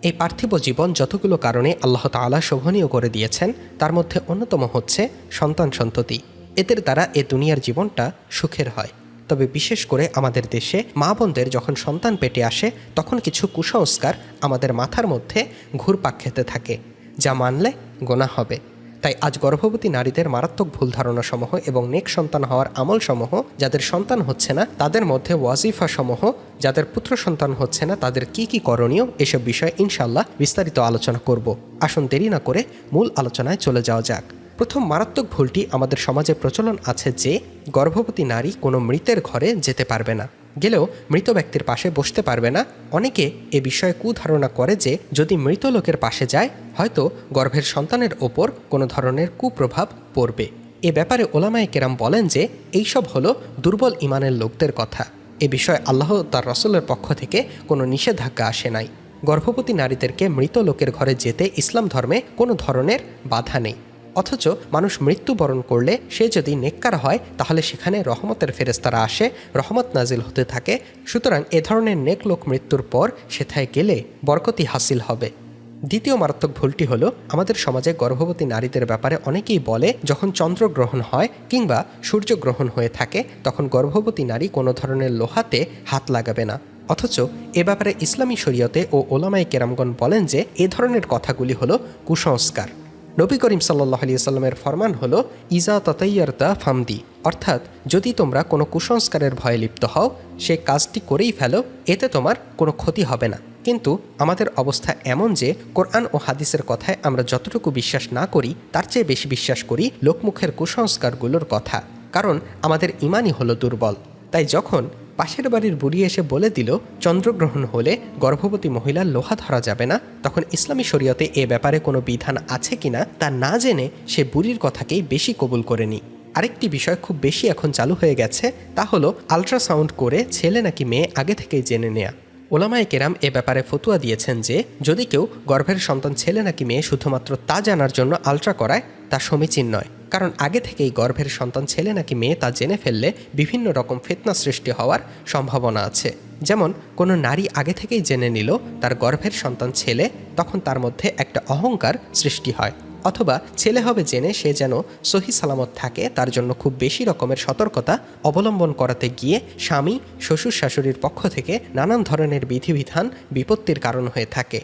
এই পার্থিব জীবন যতগুলো কারণে আল্লাহ তাআলা শোভনীয় করে দিয়েছেন তার মধ্যে অন্যতম হচ্ছে সন্তান সন্ততি। এদের দ্বারা এ দুনিয়ার জীবনটা সুখের হয়। তবে বিশেষ করে আমাদের দেশে মা বোনদের যখন সন্তান পেটে আসে তখন কিছু কুসংস্কার আমাদের মাথার মধ্যে ঘুরপাক খেতে থাকে, যা মানলে গোনাহ হবে। তাই আজ গর্ভবতী নারীদের মারাত্মক ভুল ধারণাসমূহ এবং নেক সন্তান হওয়ার আমলসমূহ, যাদের সন্তান হচ্ছে না তাদের মধ্যে ওয়াজিফাসমূহ, যাদের পুত্র সন্তান হচ্ছে না তাদের কি কি করণীয়, এসব বিষয়ে ইনশাআল্লাহ বিস্তারিত আলোচনা করব। আসুন দেরি না করে মূল আলোচনায় চলে যাওয়া যাক। প্রথম মারাত্মক ভুলটি আমাদের সমাজে প্রচলন আছে যে গর্ভবতী নারী কোনো মৃতের ঘরে যেতে পারবে না, গেলেও মৃত ব্যক্তির পাশে বসতে পারবে না। অনেকে এ বিষয়ে কুধারণা করে যে যদি মৃত লোকের পাশে যায় হয়তো গর্ভের সন্তানের ওপর কোনো ধরনের কুপ্রভাব পড়বে। এ ব্যাপারে ওলামায়ে কেরাম বলেন যে এইসব হলো দুর্বল ইমানের লোকদের কথা। এ বিষয়ে আল্লাহ তার রাসূলের পক্ষ থেকে কোনো নিষেধাজ্ঞা আসে নাই। গর্ভবতী নারীদেরকে মৃত লোকের ঘরে যেতে ইসলাম ধর্মে কোনো ধরনের বাধা নেই। অথচ মানুষ মৃত্যুবরণ করলে সে যদি নেককার হয় তাহলে সেখানে রহমতের ফেরেশতারা আসে, রহমত নাজিল হতে থাকে। সুতরাং এ ধরনের নেক লোক মৃত্যুর পর সেথায় গেলে বরকতি হাসিল হবে। দ্বিতীয় মারাত্মক ভুলটি হলো আমাদের সমাজে গর্ভবতী নারীদের ব্যাপারে অনেকেই বলে যখন চন্দ্রগ্রহণ হয় কিংবা সূর্যগ্রহণ হয়ে থাকে তখন গর্ভবতী নারী কোনো ধরনের লোহাতে হাত লাগাবে না। অথচ এ ব্যাপারে ইসলামী শরীয়তে ও ওলামায়ে কেরামগণ বলেন যে এ ধরনের কথাগুলি হলো কুসংস্কার। নবী করিম সাল্লাল্লাহু আলাইহি ওয়াসাল্লামের ফরমান হলো ইজা তাতাইয়ারতা ফামদি, অর্থাৎ যদি তোমরা কোনো কুসংস্কারের ভয়ে লিপ্ত হও সে কাজটি করেই ফেলো, এতে তোমার কোনো ক্ষতি হবে না। কিন্তু আমাদের অবস্থা এমন যে কোরআন ও হাদিসের কথায় আমরা যতটুকু বিশ্বাস না করি তার চেয়ে বেশি বিশ্বাস করি লোকমুখের কুসংস্কারগুলোর কথা, কারণ আমাদের ইমানই হলো দুর্বল। তাই যখন পাশের বাড়ির বুড়ি এসে বলে দিল চন্দ্রগ্রহণ হলে গর্ভবতী মহিলার লোহা ধরা যাবে না, তখন ইসলামী শরীয়তে এ ব্যাপারে কোনো বিধান আছে কিনা তা না জেনে সে বুড়ির কথাকেই বেশি কবুল করে নি। আরেকটি বিষয় খুব বেশি এখন চালু হয়ে গেছে, তা হলো আল্ট্রাসাউন্ড করে ছেলে নাকি মেয়ে আগে থেকেই জেনে নেয়া। ওলামায়ে কেরাম এ ব্যাপারে ফতোয়া দিয়েছেন যে যদি কেউ গর্ভের সন্তান ছেলে নাকি মেয়ে শুধুমাত্র তা জানার জন্য আল্ট্রা করায় তা সমীচীন নয়, কারণ আগে থেকেই গর্ভের সন্তান ছেলে নাকি মেয়ে তা জেনে ফেললে বিভিন্ন রকম ফিতনা সৃষ্টি হওয়ার সম্ভাবনা আছে। যেমন কোনো নারী আগে থেকেই জেনে নিল তার গর্ভের সন্তান ছেলে, তখন তার মধ্যে একটা অহংকার সৃষ্টি হয়। অথবা ছেলে হবে জেনে সে যেন সহি সালামত থাকে তার জন্য খুব বেশি রকমের সতর্কতা অবলম্বন করাতে গিয়ে স্বামী শ্বশুর শাশুড়ির পক্ষ থেকে নানান ধরনের বিধিবিধান বিপত্তির কারণ হয়ে থাকে,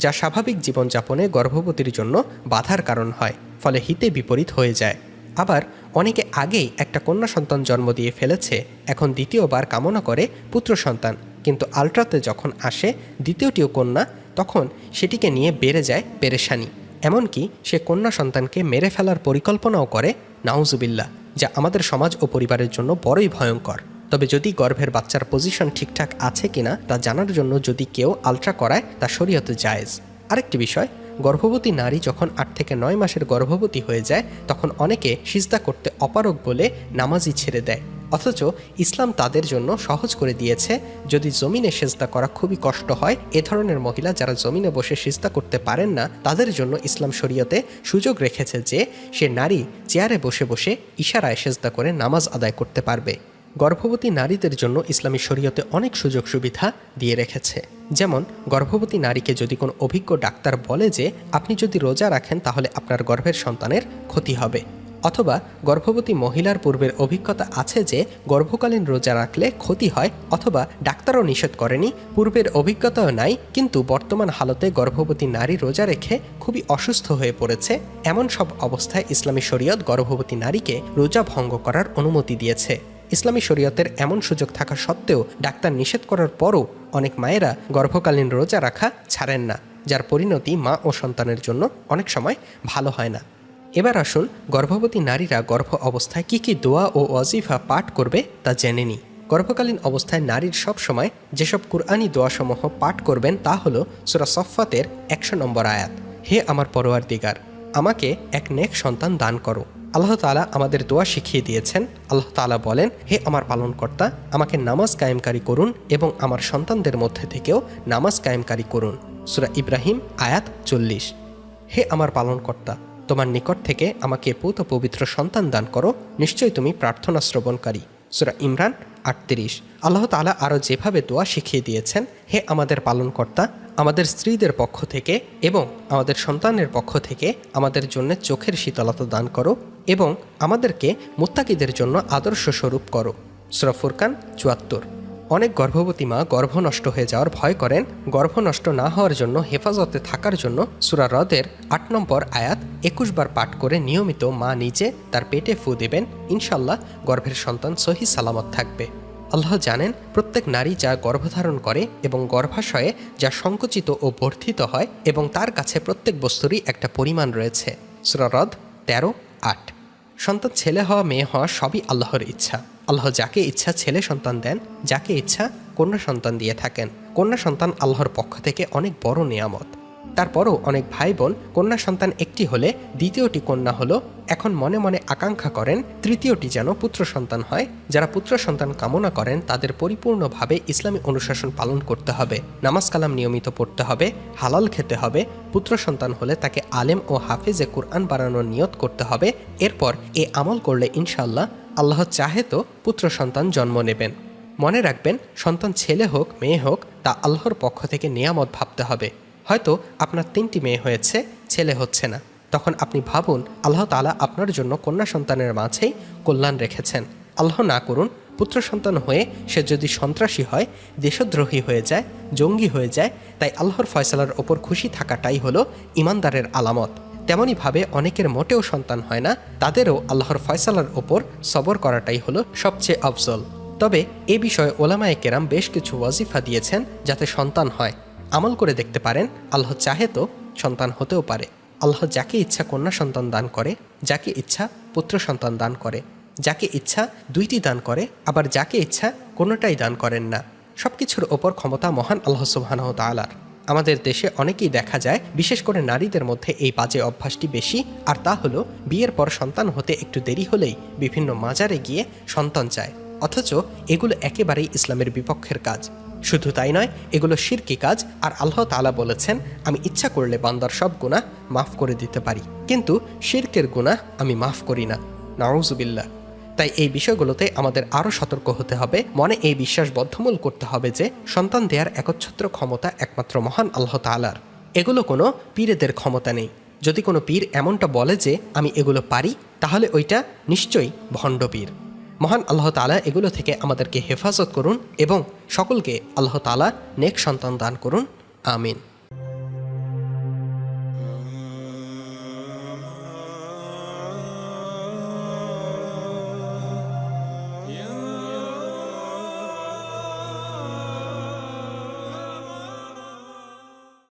যা স্বাভাবিক জীবনযাপনে গর্ভবতীর জন্য বাধার কারণ হয়, ফলে হিতে বিপরীত হয়ে যায়। আবার অনেকে আগেই একটা কন্যা সন্তান জন্ম দিয়ে ফেলেছে, এখন দ্বিতীয়বার কামনা করে পুত্র সন্তান, কিন্তু আলট্রাতে যখন আসে দ্বিতীয়টিও কন্যা, তখন সেটিকে নিয়ে বেড়ে যায় পেরেশানি। এমনকি সে কন্যা সন্তানকে মেরে ফেলার পরিকল্পনাও করে, নাউজুবিল্লাহ, যা আমাদের সমাজ ও পরিবারের জন্য বড়ই ভয়ঙ্কর। তবে যদি গর্ভের বাচ্চার পজিশন ঠিকঠাক আছে কিনা তা জানার জন্য যদি কেউ আলট্রা করায় তা শরীয়তে জায়েজ। আরেকটি বিষয়, গর্ভবতী নারী যখন 8 থেকে 9 মাসের গর্ভবতী হয়ে যায় তখন অনেকে সিজদা করতে অপারগ বলে নামাজই ছেড়ে দেয়, অথচ ইসলাম তাদের জন্য সহজ করে দিয়েছে। যদি জমিনে সিজদা করা খুবই কষ্ট হয়, এ ধরনের মহিলা যারা জমিনে বসে সিজদা করতে পারেন না তাদের জন্য ইসলাম শরীয়তে সুযোগ রেখেছে যে সে নারী চেয়ারে বসে বসে ইশারায় সিজদা করে নামাজ আদায় করতে পারবে। গর্ভবতী নারীদের জন্য ইসলামী শরীয়তে অনেক সুযোগ সুবিধা দিয়ে রেখেছে। যেমন গর্ভবতী নারীকে যদি কোনো অভিজ্ঞ ডাক্তার বলে যে আপনি যদি রোজা রাখেন তাহলে আপনার গর্ভের সন্তানের ক্ষতি হবে, অথবা গর্ভবতী মহিলার পূর্বের অভিজ্ঞতা আছে যে গর্ভকালীন রোজা রাখলে ক্ষতি হয়, অথবা ডাক্তারও নিষেধ করেনি, পূর্বের অভিজ্ঞতাও নাই, কিন্তু বর্তমান হালতে গর্ভবতী নারী রোজা রেখে খুবই অসুস্থ হয়ে পড়েছে, এমন সব অবস্থায় ইসলামী শরীয়ত গর্ভবতী নারীকে রোজা ভঙ্গ করার অনুমতি দিয়েছে। ইসলামী শরীয়তের এমন সুযোগ থাকা সত্ত্বেও ডাক্তার নিষেধ করার পরও অনেক মায়েরা গর্ভকালীন রোজা রাখা ছাড়েন না, যার পরিণতি মা ও সন্তানের জন্য অনেক সময় ভালো হয় না। এবার আসুন গর্ভবতী নারীরা গর্ভ অবস্থায় কী কী দোয়া ও ওয়াজিফা পাঠ করবে তা জেনে নিই। গর্ভকালীন অবস্থায় নারীর সব সময় যেসব কুরআনি দোয়াসমূহ পাঠ করবেন তা হলো সূরা সফফাতের 100 নম্বর আয়াত, হে আমার পরওয়ারদিগার, আমাকে এক নেক সন্তান দান করো। আল্লাহ তাআলা আমাদের দোয়া শিখিয়ে দিয়েছেন। আল্লাহ তাআলা বলেন, হে আমার পালনকর্তা, আমাকে নামাজ কায়েমকারী করুন এবং আমার সন্তানদের মধ্যে থেকেও নামাজ কায়েমকারী করুন। সূরা ইব্রাহিম আয়াত 40। হে আমার পালনকর্তা, তোমার নিকট থেকে আমাকে পূত পবিত্র সন্তান দান করো, নিশ্চয়ই তুমি প্রার্থনা শ্রবণকারী। সূরা ইমরান 38। আল্লাহ তাআলা আরও যেভাবে দোয়া শিখিয়ে দিয়েছেন, হে আমাদের পালনকর্তা, আমাদের স্ত্রীদের পক্ষ থেকে এবং আমাদের সন্তানের পক্ষ থেকে আমাদের জন্য চোখের শীতলতা দান করো এবং আমাদেরকে মুত্তাকিদের জন্য আদর্শ স্বরূপ করো। সূরা ফুরকান ৭৪। অনেক গর্ভবতী মা গর্ভ নষ্ট হয়ে যাওয়ার ভয় করেন। গর্ভ নষ্ট না হওয়ার জন্য হেফাজতে থাকার জন্য সূরা রদের ৮ নম্বর আয়াত ২১ বার পাঠ করে নিয়মিত মা নিজে তার পেটে ফু দেবেন। ইনশাল্লাহ গর্ভের সন্তান সহি সালামত থাকবে। আল্লাহ জানেন প্রত্যেক নারী যা গর্ভধারণ করে এবং গর্ভাশয়ে যা সংকুচিত ও বর্ধিত হয় এবং তার কাছে প্রত্যেক বস্তুরই একটা পরিমাণ রয়েছে। সূরা রদ ১৩:৮। সন্তান ছেলে হওয়া মেয়ে হওয়া সবই আল্লাহর ইচ্ছা। আল্লাহ যাকে ইচ্ছা ছেলে সন্তান দেন, যাকে ইচ্ছা কন্যা সন্তান দিয়ে থাকেন। কন্যা সন্তান আল্লাহর পক্ষ থেকে অনেক বড় নেয়ামত। তারপরও অনেক ভাই বোন কন্যা সন্তান একটি হলে দ্বিতীয়টি কন্যা হলো, এখন মনে মনে আকাঙ্ক্ষা করেন তৃতীয়টি যেন পুত্র সন্তান হয়। যারা পুত্র সন্তান কামনা করেন তাদের পরিপূর্ণভাবে ইসলামী অনুশাসন পালন করতে হবে, নামাজ কালাম নিয়মিত পড়তে হবে, হালাল খেতে হবে। পুত্র সন্তান হলে তাকে আলেম ও হাফেজে কুরআন বানানোর নিয়ত করতে হবে। এরপর এ আমল করলে ইনশাআল্লাহ আল্লাহ চাহে তো পুত্র সন্তান জন্ম নেবেন। মনে রাখবেন, সন্তান ছেলে হোক মেয়ে হোক তা আল্লাহর পক্ষ থেকে নেয়ামত ভাবতে হবে। হয়তো আপনার 3টি মেয়ে হয়েছে, ছেলে হচ্ছে না, তখন আপনি ভাবুন আল্লাহ তাআলা আপনার জন্য কন্যা সন্তানের মাঝেই কল্যাণ রেখেছেন। আল্লাহ না করুন পুত্র সন্তান হয়ে সে যদি সন্ত্রাসী হয়, দেশদ্রোহী হয়ে যায়, জঙ্গি হয়ে যায়। তাই আল্লাহর ফয়সালার ওপর খুশি থাকাটাই হলো ইমানদারের আলামত। তেমনইভাবে অনেকের মোটেও সন্তান হয় না, তাদেরও আল্লাহর ফয়সালার ওপর সবর করাটাই হলো সবচেয়ে আফজল। তবে এ বিষয়ে ওলামায়ে কেরাম বেশ কিছু ওয়াজিফা দিয়েছেন যাতে সন্তান হয়। আমল করে দেখতে পারেন, আল্লাহ চাহে তো সন্তান হতেও পারে। আল্লাহ যাকে ইচ্ছা কন্যা সন্তান দান করে, যাকে ইচ্ছা পুত্র সন্তান দান করে, যাকে ইচ্ছা 2টি দান করে, আবার যাকে ইচ্ছা কোনোটাই দান করেন না। সব কিছুর ওপর ক্ষমতা মহান আল্লাহ সুবহানাহু ওয়া তাআলার। আমাদের দেশে অনেকেই দেখা যায়, বিশেষ করে নারীদের মধ্যে এই বাজে অভ্যাসটি বেশি, আর তা হলো বিয়ের পর সন্তান হতে একটু দেরি হলেই বিভিন্ন মাজারে গিয়ে সন্তান চায়। অথচ এগুলো একেবারেই ইসলামের বিপক্ষের কাজ। শুধু তাই নয়, এগুলো শিরকি কাজ। আর আল্লাহ তাআলা বলেছেন, আমি ইচ্ছা করলে বান্দার সব গুনাহ মাফ করে দিতে পারি, কিন্তু শিরকের গুনাহ আমি মাফ করি না। নাউযুবিল্লাহ। তাই এই বিষয়গুলোতে আমাদের আরও সতর্ক হতে হবে। মনে এই বিশ্বাস বদ্ধমূল করতে হবে যে সন্তান দেওয়ার একচ্ছত্র ক্ষমতা একমাত্র মহান আল্লাহ তাআলার। এগুলো কোনো পীরেদের ক্ষমতা নেই। যদি কোনো পীর এমনটা বলে যে আমি এগুলো পারি, তাহলে ওইটা নিশ্চয়ই ভণ্ড পীর। মহান আল্লাহ তাআলা এগুলো থেকে আমাদেরকে হেফাজত করুন এবং সকলকে আল্লাহ তাআলা নেক সন্তান দান করুন। আমিন।